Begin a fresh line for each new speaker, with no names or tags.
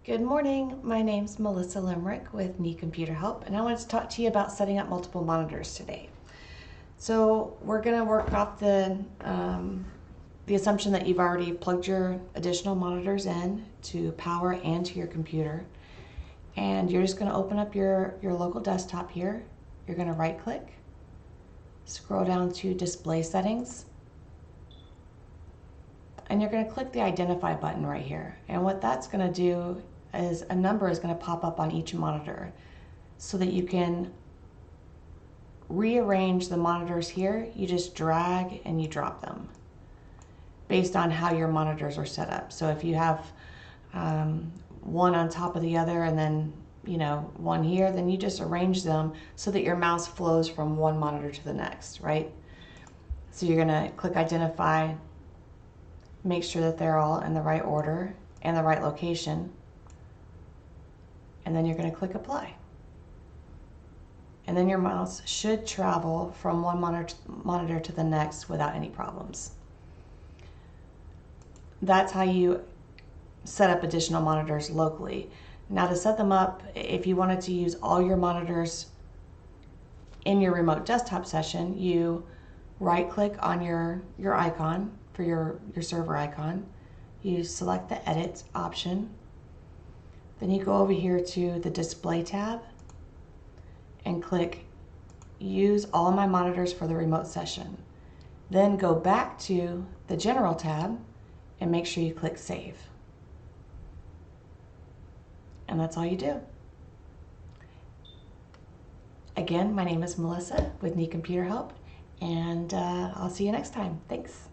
Good morning, my name's Melissa Limerick with Knee Computer Help, and I wanted to talk to you about setting up multiple monitors today. So we're going to work off the assumption that you've already plugged your additional monitors in to power and to your computer. And you're just going to open up your local desktop here. You're going to right click, scroll down to display settings, and you're going to click the identify button right here. And what that's going to do is a number is going to pop up on each monitor so that you can rearrange the monitors here. You just drag and you drop them based on how your monitors are set up. So if you have one on top of the other and then one here, then you just arrange them so that your mouse flows from one monitor to the next, right? So you're going to click identify, make sure that they're all in the right order and the right location, and then you're going to click apply. And then your mouse should travel from one monitor to the next without any problems. That's how you set up additional monitors locally. Now to set them up, if you wanted to use all your monitors in your remote desktop session, you right click on your icon for your server icon. You select the edit option. Then you go over here to the display tab and click use all my monitors for the remote session. Then go back to the general tab and make sure you click save. And that's all you do. Again, my name is Melissa with Knee Computer Help, and I'll see you next time. Thanks.